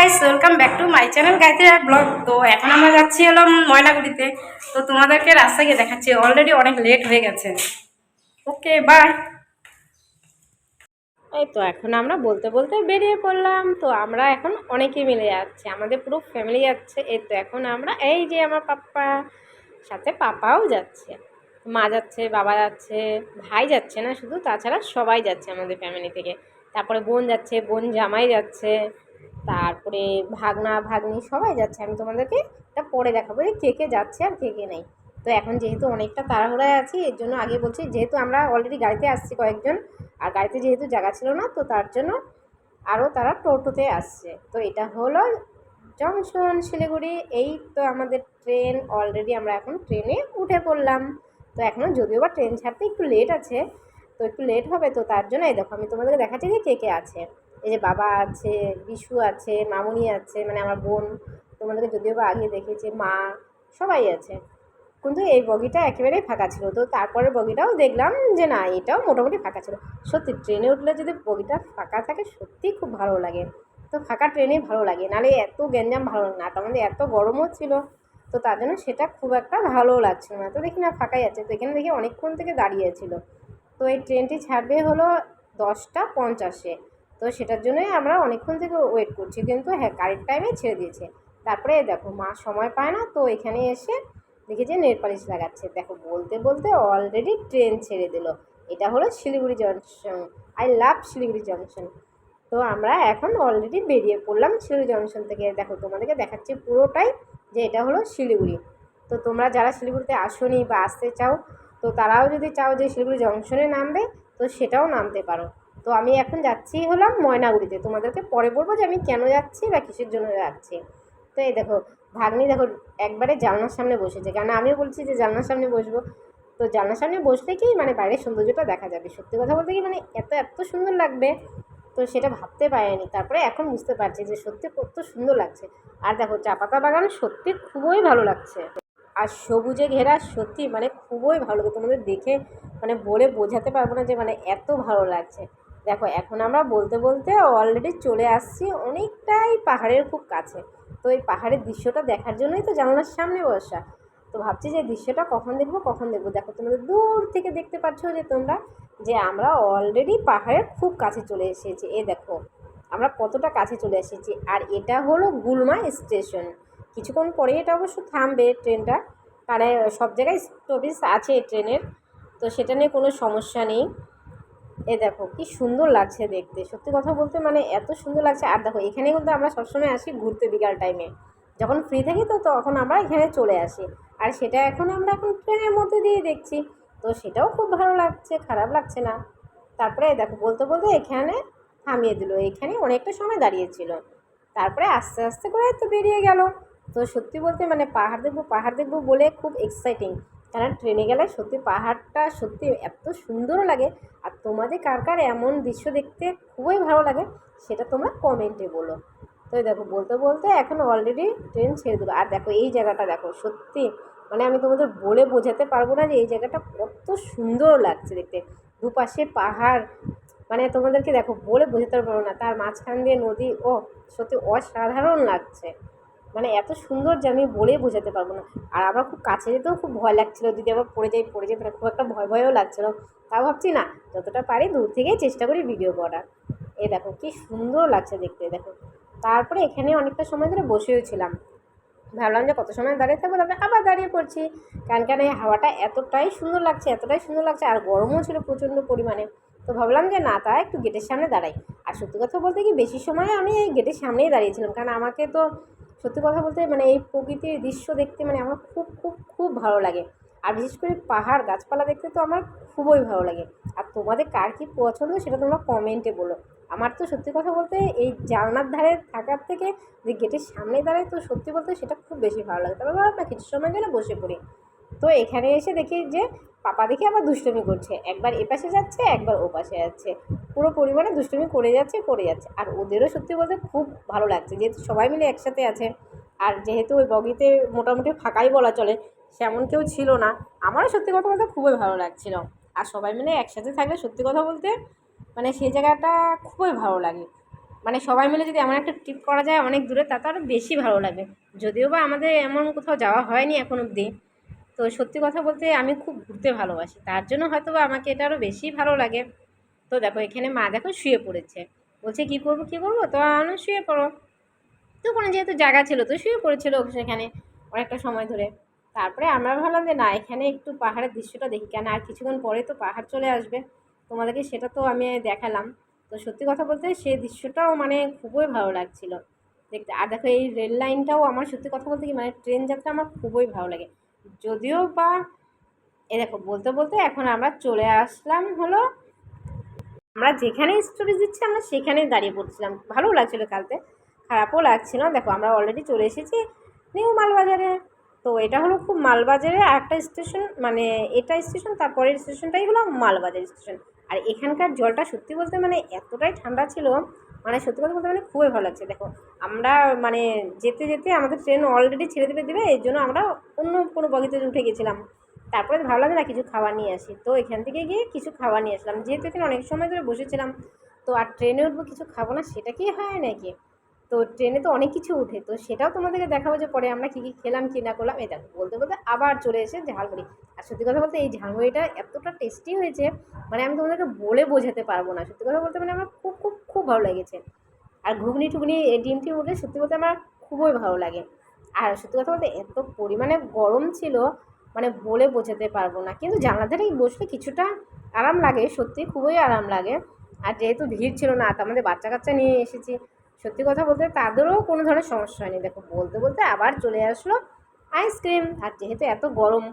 Guys, welcome back to my channel Gayatri art blog. তো এখন আমরা যাচ্ছি হলো ময়নাগুড়িতে। তো তোমাদেরকে রাস্তা গিয়ে দেখাচ্ছি, অলরেডি অনেক লেট হয়ে গেছে। ওকে, বাই। এই তো এখন আমরা বলতে বলতে বেরিয়ে পড়লাম। তো আমরা এখন অনেকেই মিলে যাচ্ছি, আমাদের পুরো ফ্যামিলি যাচ্ছে। এই তো এখন আমরা এই যে আমার পাপ্পা, সাথে পাপাও যাচ্ছে, মা যাচ্ছে, বাবা যাচ্ছে, ভাই যাচ্ছে না শুধু, তাছাড়া সবাই যাচ্ছে আমাদের ফ্যামিলি থেকে। তারপরে বোন যাচ্ছে, বোন জামাই যাচ্ছে, তারপরে ভাগনা ভাগ্নি সবাই যাচ্ছে। আমি তোমাদেরকে এটা পরে দেখাবো যে কে কে যাচ্ছে আর কে কে নেই। তো এখন যেহেতু অনেকটা তাড়াহুড়ায় আছি, এর জন্য আগে বলছি, যেহেতু আমরা অলরেডি গাড়িতে আসছি কয়েকজন, আর গাড়িতে যেহেতু জায়গা ছিল না, তো তার জন্য আরও তারা টোটোতে আসছে। তো এটা হলো জংশন শিলিগুড়ি। এই তো আমাদের ট্রেন, অলরেডি আমরা এখন ট্রেনে উঠে পড়লাম। তো এখনও যদিও বা ট্রেন ছাড়তে একটু লেট আছে, তো একটু লেট হবে। তো তার জন্য এই দেখো আমি তোমাদেরকে দেখাচ্ছি যে কে কে আছে। এই যে বাবা আছে, বিশু আছে, মামুনি আছে, মানে আমার বোন, তোমাদেরকে যদিও বা আগে দেখেছে, মা, সবাই আছে। কিন্তু এই বগিটা একেবারেই ফাঁকা ছিল। তো তারপরের বগিটাও দেখলাম যে না, এটাও মোটামুটি ফাঁকা ছিল। সত্যি ট্রেনে উঠলে যদি বগিটা ফাঁকা থাকে সত্যিই খুব ভালো লাগে। তো ফাঁকা ট্রেনে ভালো লাগে, নাহলে এত গ্যাঞ্জাম ভালো লাগে না। তার মধ্যে এত গরমও ছিল, তো তার জন্য সেটা খুব একটা ভালো লাগছিল না। তো দেখি না ফাঁকাই আছে, তো এখানে দেখি অনেকক্ষণ থেকে দাঁড়িয়েছিল। তো এই ট্রেনটি ছাড়বে হলো 10টা 50-এ। তো সেটার জন্যই আমরা অনেকক্ষণ থেকে ওয়েট করছি, কিন্তু হ্যাঁ গাড়ির টাইমে ছেড়ে দিয়েছে। তারপরে দেখো মা সময় পায় না, তো এখানে এসে দেখি যে নেল পালিশ লাগাচ্ছে। দেখো বলতে বলতে অলরেডি ট্রেন ছেড়ে দিল। এটা হলো Siliguri junction. I love Siliguri junction. তো আমরা এখন অলরেডি বেরিয়ে পড়লাম শিলিগুড়ি জংশন থেকে। দেখো তোমাদেরকে দেখাচ্ছি পুরোটাই যে এটা হলো শিলিগুড়ি। তো তোমরা যারা শিলিগুড়িতে আসোনি বা আসতে চাও, তো তারাও যদি চাও যে শিলিগুড়ি জংশনে নামবে, তো সেটাও নামতে পারো। তো আমি এখন যাচ্ছি হলাম ময়নাগুড়িতে, তোমাদেরকে পরে বলবো যে আমি কেন যাচ্ছি বা কিসের জন্য যাচ্ছি। তো এই দেখো ভাগ্নি, দেখো একবারে জানলার সামনে বসেছে, কারণ আমিও বলছি যে জানলার সামনে বসবো। তো জানলার সামনে বসলে কি মানে বাইরের সৌন্দর্যটা দেখা যাবে। সত্যি কথা বলতে কি মানে এত এত সুন্দর লাগবে, তো সেটা ভাবতে পারিনি। তারপরে এখন বুঝতে পারছি যে সত্যি কত সুন্দর লাগছে। আর দেখো চা পাতা বাগান সত্যি খুবই ভালো লাগছে, আর সবুজে ঘেরা, সত্যি মানে খুবই ভালো লাগে। তোমাদের দেখে মানে বলে বোঝাতে পারবো না যে মানে এত ভালো লাগছে। দেখো এখন আমরা বলতে বলতে অলরেডি চলে আসছি অনেকটাই পাহাড়ের খুব কাছে। তো এই পাহাড়ের দৃশ্যটা দেখার জন্যই তো জানলার সামনে বসা। তো ভাবছি যে দৃশ্যটা কখন দেখবো কখন দেখবো। দেখো তোমাদের দূর থেকে দেখতে পাচ্ছ যে তোমরা, যে আমরা অলরেডি পাহাড়ের খুব কাছে চলে এসেছি। এ দেখো আমরা কতটা কাছে চলে এসেছি। আর এটা হলো গুলমা স্টেশন। কিছুক্ষণ পরে এটা অবশ্য থামবে ট্রেনটা, মানে সব জায়গায় স্টপেজ আছে ট্রেনের, তো সেটা নিয়ে কোনো সমস্যা নেই। এ দেখো কি সুন্দর লাগছে দেখতে, সত্যি কথা বলতে মানে এত সুন্দর লাগছে। আর দেখো এখানে কিন্তু আমরা সবসময় আসি ঘুরতে বিকাল টাইমে, যখন ফ্রি থাকি তো তখন আমরা এখানে চলে আসি। আর সেটা এখন ট্রেনের মধ্যে দিয়ে দেখছি, তো সেটাও খুব ভালো লাগছে, খারাপ লাগছে না। তারপরে দেখো বলতে বলতে এখানে থামিয়ে দিল, এখানে অনেকটা সময় দাঁড়িয়েছিল। তারপরে আস্তে আস্তে করে তো বেরিয়ে গেল। তো সত্যি বলতে মানে পাহাড় দেখবো বলে খুব এক্সাইটিং। কারণ ট্রেনে গেলে সত্যি পাহাড়টা সত্যি এত সুন্দর লাগে। আর তোমাদের কার কার এমন দৃশ্য দেখতে খুবই ভালো লাগে, সেটা তোমরা কমেন্টে বলো। তো দেখো বলতে বলতে এখন অলরেডি ট্রেন ছেড়ে দিল। আর দেখো এই জায়গাটা দেখো, সত্যি মানে আমি তোমাদের বলে বোঝাতে পারবো না যে এই জায়গাটা কত সুন্দর লাগছে দেখতে। দুপাশে পাহাড়, মানে তোমাদেরকে দেখো বলে বোঝাতে পারবো না, তার মাঝখান দিয়ে নদী। ও সত্যি অসাধারণ লাগছে, মানে এত সুন্দর যে আমি বলে বোঝাতে পারবো না। আর আমার খুব কাছে যেতেও খুব ভয় লাগছিলো, যদি আবার পড়ে যাই মানে খুব একটা ভয় ভয়ও লাগছিলো। তাও ভাবছি না, যতটা পারি দূর থেকেই চেষ্টা করি ভিডিও করার। এই দেখো কি সুন্দর লাগছে দেখতে। দেখো তারপরে এখানে অনেকটা সময় ধরে বসেও ছিলাম, ভাবলাম যে কত সময় দাঁড়িয়ে থাকবো, তারপরে আবার দাঁড়িয়ে পড়ছি। কেন এই হাওয়াটা এতটাই সুন্দর লাগছে, এতটাই সুন্দর লাগছে, আর গরমও ছিল প্রচণ্ড পরিমাণে। তো ভাবলাম যে না, তা একটু গেটের সামনে দাঁড়াই। আর সত্যি কথা বলতে কি বেশি সময় আমি এই গেটের সামনেই দাঁড়িয়েছিলাম, কারণ আমাকে তো সত্যি কথা বলতে মানে এই প্রকৃতির দৃশ্য দেখতে মানে আমার খুব খুব খুব ভালো লাগে। আর বিশেষ করে পাহাড় গাছপালা দেখতে তো আমার খুবই ভালো লাগে। আর তোমাদের কার কী পছন্দ সেটা তোমরা কমেন্টে বলো। আমার তো সত্যি কথা বলতে এই জানলার ধারে থাকার থেকে যে গেটের সামনে দাঁড়াই, তো সত্যি বলতে সেটা খুব বেশি ভালো লাগে। তবে ভালো না, কিছু সময় জন্য বসে পড়ি। তো এখানে এসে দেখি যে পাপা দেখি আবার দুষ্টুমি করছে, একবার এ পাশে যাচ্ছে একবার ও পাশে যাচ্ছে, পুরো পরিমাণে দুষ্টুমি করে যাচ্ছে। আর ওদেরও সত্যি বলতে খুব ভালো লাগছে, যেহেতু সবাই মিলে একসাথে আছে। আর যেহেতু ওই বগিতে মোটামুটি ফাঁকাই বলা চলে, সেমন কেউ ছিল না। আমারও সত্যি কথা বলতে খুবই ভালো লাগছিল। আর সবাই মিলে একসাথে থাকলে সত্যি কথা বলতে মানে সেই জায়গাটা খুবই ভালো লাগে। মানে সবাই মিলে যদি এমন একটা ট্রিপ করা যায় অনেক দূরে, তা তো আরও বেশি ভালো লাগে। যদিও বা আমাদের এমন কোথাও যাওয়া হয়নি এখন অবধি, তো সত্যি কথা বলতে আমি খুব ঘুরতে ভালোবাসি, তার জন্য হয়তো বা আমাকে এটা আরও বেশি ভালো লাগে। তো দেখো এখানে মা দেখো শুয়ে পড়েছে, বলছে কী করবো কী করবো, তো আমি শুয়ে পড়ো। তো ওখানে যেহেতু জায়গা ছিল তো শুয়ে পড়েছিল সেখানে অনেকটা সময় ধরে। তারপরে আমরা ভাবলাম যে না, এখানে একটু পাহাড়ের দৃশ্যটা দেখি, কেন আর কিছুক্ষণ পরে তো পাহাড় চলে আসবে, তোমাদেরকে সেটা তো আমি দেখালাম। তো সত্যি কথা বলতে সেই দৃশ্যটাও মানে খুবই ভালো লাগছিল দেখতে। আর দেখো এই রেল লাইনটাও আমার সত্যি কথা বলতে কি মানে ট্রেন যাত্রা আমার খুবই ভালো লাগে। যদিও বা এ দেখো বলতে বলতে এখন আমরা চলে আসলাম হলো, আমরা যেখানে স্টোরেজ দিচ্ছি আমরা সেখানেই দাঁড়িয়ে পড়ছিলাম, ভালোও লাগছিলো খেলতে, খারাপও লাগছিল। দেখো আমরা অলরেডি চলে এসেছি নিউ মালবাজারে। তো এটা হলো খুব মালবাজারে আরেকটা স্টেশন, মানে এটা স্টেশন, তারপরের স্টেশনটাই হলো মালবাজার স্টেশন। আর এখানকার জলটা সত্যি বলতে মানে এতটাই ঠান্ডা ছিল, মানে সত্যি কথা বলতে মানে খুবই ভালো লাগছে। দেখো আমরা মানে যেতে যেতে আমাদের ট্রেন অলরেডি ছেড়ে দেবে এর জন্য আমরা অন্য কোনো বগিতে উঠে গেছিলাম। তারপরে ভাবলাম যে না কিছু খাবার নিয়ে আসি, তো এখান থেকে গিয়ে কিছু খাবার নিয়ে আসলাম, যেহেতু এখানে অনেক সময় ধরে বসেছিলাম, তো আর ট্রেনে উঠবো কিছু খাবো না সেটা কি হয় নাকি। তো ট্রেনে তো অনেক কিছু উঠে, তো সেটাও তোমাদেরকে দেখাবো যে পরে আমরা কী কী খেলাম কী না করলাম। এই দেখো বলতে বলতে আবার চলে এসে ঝালমুড়ি। আর সত্যি কথা বলতে এই ঝালমুড়িটা এতটা টেস্টি হয়েছে মানে আমি তোমাদেরকে বলে বোঝাতে পারবো না। সত্যি কথা বলতে মানে আমার খুব খুব খুব ভালো লেগেছে। আর ঘুগনি টুগনি ডিম টিম উঠলে সত্যি বলতে আমার খুবই ভালো লাগে। আর সত্যি কথা বলতে এত পরিমাণে গরম ছিল মানে বলে বোঝাতে পারবো না, কিন্তু জানলা ধারেই বসলে কিছুটা আরাম লাগে, সত্যি খুবই আরাম লাগে। আর যেহেতু ভিড় ছিল না, তো আমাদের বাচ্চা কাচ্চা নিয়ে এসেছি, সত্যি কথা বলতে তাদেরও কোনো ধরনের সমস্যা হয়নি। দেখো বলতে বলতে আবার চলে আসলো আইসক্রিম। আর যেহেতু এত গরম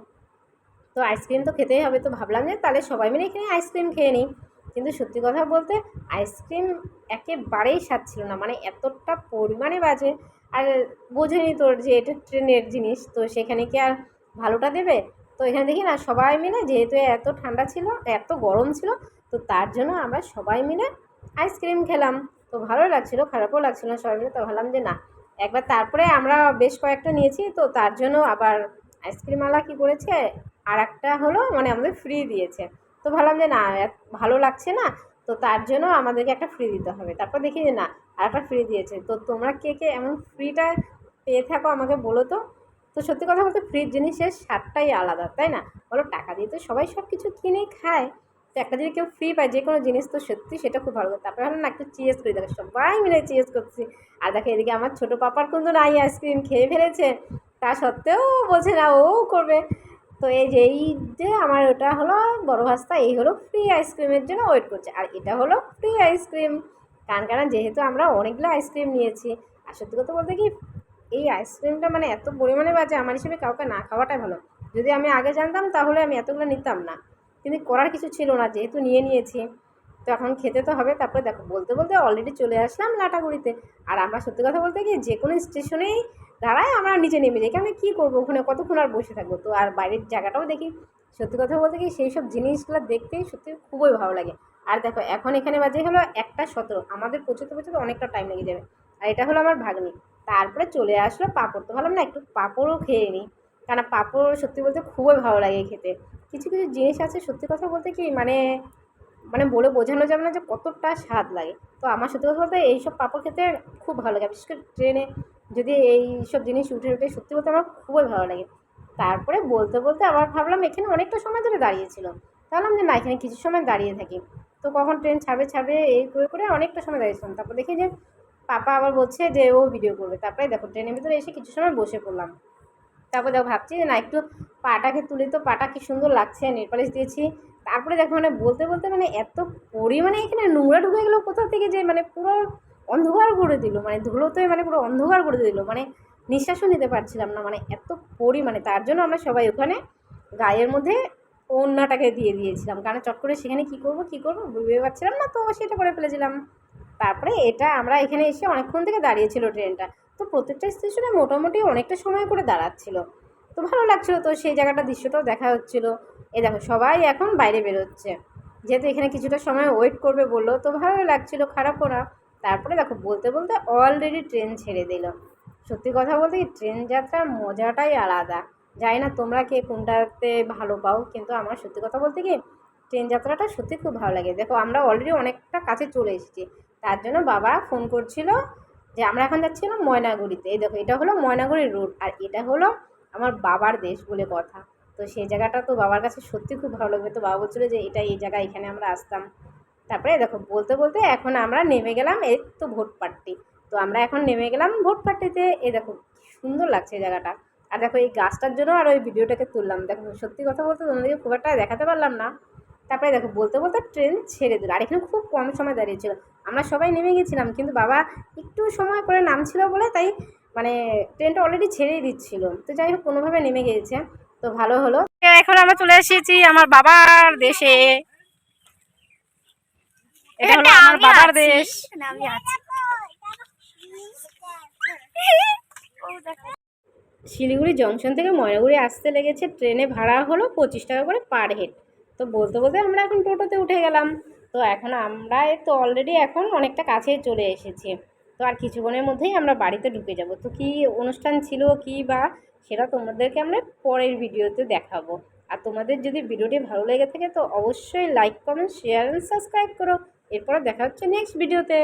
তো আইসক্রিম তো খেতেই হবে, তো ভাবলাম যে তাহলে সবাই মিলে এখানে আইসক্রিম খেয়ে নিই। কিন্তু সত্যি কথা বলতে আইসক্রিম একেবারেই স্বাদ ছিল না, মানে এতটা পরিমাণে বাজে। আর বোঝেনি তোর যে এটা ট্রেনের জিনিস, তো সেখানে কি আর ভালোটা দেবে। তো এখানে দেখি না সবাই মিলে, যেহেতু এত ঠান্ডা ছিল এত গরম ছিল, তো তার জন্য আমরা সবাই মিলে আইসক্রিম খেলাম। তো ভালো লাগছিলো, খারাপও লাগছিল না সবাই মিলে। তো ভাবলাম যে না একবার, তারপরে আমরা বেশ কয়েকটা নিয়েছি, তো তার জন্য আবার আইসক্রিমওয়ালা কী করেছে আর একটা হলো মানে আমাদের ফ্রি দিয়েছে। তো ভাবলাম যে না ভালো লাগছে না, তো তার জন্য আমাদেরকে একটা ফ্রি দিতে হবে। তারপর দেখি যে না আর একটা ফ্রি দিয়েছে। তো তোমরা কে কে এমন ফ্রিটা পেয়ে থাকো আমাকে বলো তো। তো সত্যি কথা বলতে ফ্রির জিনিসের স্বাদটাই আলাদা, তাই না বলো? টাকা দিয়ে তো সবাই সব কিছু কিনেই খায়, তো একটা যদি কেউ ফ্রি পায় যে কোনো জিনিস, তো সত্যি সেটা খুব ভালো। তারপরে হলো না একটু চিয়েস করি, দেখো সবাই মিলে চিয়েস করছি। আর দেখো এদিকে আমার ছোটো পাপার কিন্তু নাই, আইসক্রিম খেয়ে ফেলেছে, তা সত্ত্বেও বলছে না ও করবে। তো এই যে আমার ওটা হলো বড় ভাস্তা, এই হলো ফ্রি আইসক্রিমের জন্য ওয়েট করছে, আর এটা হলো ফ্রি আইসক্রিম। কারণ যেহেতু আমরা অনেকগুলো আইসক্রিম নিয়েছি। আর সত্যি কথা বলতে কি এই আইসক্রিমটা মানে এত পরিমাণে বাজে, আমার হিসেবে কাউকে না খাওয়াটাই ভালো। যদি আমি আগে জানতাম তাহলে আমি এতগুলো নিতাম না, কিন্তু করার কিছু ছিল না, যেহেতু নিয়ে নিয়েছি তো এখন খেতে তো হবে। তারপরে দেখো বলতে বলতে অলরেডি চলে আসলাম লাটাগুড়িতে। আর আমরা সত্যি কথা বলতে কি যে কোনো স্টেশনেই দাঁড়ায় আমরা নিচে নেমে যাই, কারণ কী করবো ওখানে কতক্ষণ আর বসে থাকবো। তো আর বাইরের জায়গাটাও দেখি, সত্যি কথা বলতে কি সেই সব জিনিসগুলো দেখতেই সত্যি খুবই ভালো লাগে। আর দেখো এখন এখানে বাজে হলো 1:17, আমাদের পৌঁছতে পৌঁছতে অনেকটা টাইম লেগে যাবে। আর এটা হলো আমার ভাগ্নি। তারপরে চলে আসলো পাঁপড়, তো ভাবলাম না একটু পাঁপড়ও খেয়ে নিই, কারণ পাঁপড় সত্যি বলতে খুবই ভালো লাগে খেতে। কিছু কিছু জিনিস আছে সত্যি কথা বলতে কি মানে মানে বলে বোঝানো যাবে না যে কতটা স্বাদ লাগে। তো আমার সত্যি কথা বলতে এইসব পাঁপড় খেতে খুব ভালো লাগে, বিশেষ করে ট্রেনে যদি এই সব জিনিস উঠে উঠে সত্যি বলতে আমার খুবই ভালো লাগে। তারপরে বলতে বলতে আবার ভাবলাম এখানে অনেকটা সময় ধরে দাঁড়িয়েছিল, ভাবলাম যে না এখানে কিছু সময় দাঁড়িয়ে থাকি, তো কখন ট্রেন ছাড়বে ছাড়বে এই করে করে অনেকটা সময় দাঁড়িয়েছিলাম। তারপর দেখি যে পাপা আবার বলছে যে ও ভিডিও করবে, তারপরে দেখো ট্রেনের ভিতরে এসে কিছু সময় বসে পড়লাম। তারপর দেখো ভাবছি যে না একটু পাটাকে তুলি, তো পাটা কি সুন্দর লাগছে, নেল পালিশ দিয়েছি। তারপরে দেখো মানে বলতে বলতে মানে এত পরিমাণে এখানে নোংরা ঢুকে গেলো কোথা থেকে, যে মানে পুরো অন্ধকার করে দিল, মানে ধুলোতে মানে পুরো অন্ধকার করে দিল, মানে নিঃশ্বাসও নিতে পারছিলাম না, মানে এত পরিমাণে। তার জন্য আমরা সবাই ওখানে গায়ের মধ্যে ওড়নাটাকে দিয়ে দিয়েছিলাম, কারণ চট করে সেখানে কী করবো ভেবে পাচ্ছিলাম না, তো সেটা করে ফেলেছিলাম। তারপরে এটা আমরা এখানে এসে অনেকক্ষণ থেকে দাঁড়িয়েছিল ট্রেনটা, তো প্রত্যেকটা স্টেশনে মোটামুটি অনেকটা সময় করে দাঁড়াচ্ছিল, তো ভালো লাগছিলো, তো সেই জায়গাটা দৃশ্যটাও দেখা হচ্ছিলো। এই দেখো সবাই এখন বাইরে বেরোচ্ছে, যেহেতু এখানে কিছুটা সময় ওয়েট করবে বললো, তো ভালোই লাগছিলো, খারাপও না। তারপরে দেখো বলতে বলতে অলরেডি ট্রেন ছেড়ে দিল। সত্যি কথা বলতে কি ট্রেন যাত্রার মজাটাই আলাদা। জানি না তোমরা কে কোনটাতে ভালো পাও, কিন্তু আমার সত্যি কথা বলতে কি ট্রেন যাত্রাটা সত্যি খুব ভালো লাগে। দেখো আমরা অলরেডি অনেকটা কাছে চলে এসেছি, তার জন্য বাবা ফোন করছিল যে আমরা এখন যাচ্ছিলাম ময়নাগুড়িতে। এই দেখো এটা হলো ময়নাগুড়ি রোড, আর এটা হলো আমার বাবার দেশ বলে কথা। তো সেই জায়গাটা তো বাবার কাছে সত্যি খুব ভালো লাগবে। তো বাবা বলছিল যে এটা এই জায়গা, এখানে আমরা আসতাম। তারপরে দেখো বলতে বলতে এখন আমরা নেমে গেলাম এই তো ভোটপাট্টি। তো আমরা এখন নেমে গেলাম ভোটপাট্টিতে। এই দেখো কি সুন্দর লাগছে এই জায়গাটা। আর দেখো এই গাছটার জন্য আর ওই ভিডিওটাকে তুললাম। দেখো সত্যি কথা বলতে তোমাদেরকে খুব একটা দেখাতে পারলাম না। তারপরে দেখো বলতে বলতে ট্রেন ছেড়ে দিল, আর এখানে খুব কম সময় দাঁড়িয়েছিল। আমরা সবাই নেমে গেছিলাম, কিন্তু বাবা একটু সময় পরে নামছিল বলে তাই মানে ট্রেনটা অলরেডি ছেড়েই দিচ্ছিল। তো যাই হোক কোনোভাবে নেমে গিয়েছে, তো ভালো হলো। এখন আমরা চলে এসেছি আমার বাবার দেশে। এটা হলো আমার বাবার দেশ। শিলিগুড়ি জংশন থেকে ময়নাগুড়ি আসতে লেগেছে ট্রেনে ভাড়া হলো 25 টাকা করে পার হেড। তো বলতে বলতে আমরা এখন টোটোতে উঠে গেলাম। তো এখন আমরা এই তো অলরেডি এখন অনেকটা কাছেই চলে এসেছি। তো আর কিছুক্ষণের মধ্যেই আমরা বাড়িতে ঢুকে যাব। তো কী অনুষ্ঠান ছিল কি বা সেটা তোমাদেরকে আমরা পরের ভিডিওতে দেখাবো। আর তোমাদের যদি ভিডিওটি ভালো লেগে থাকে তো অবশ্যই like comment share and subscribe করো। এরপরে দেখা হচ্ছে নেক্সট ভিডিওতে।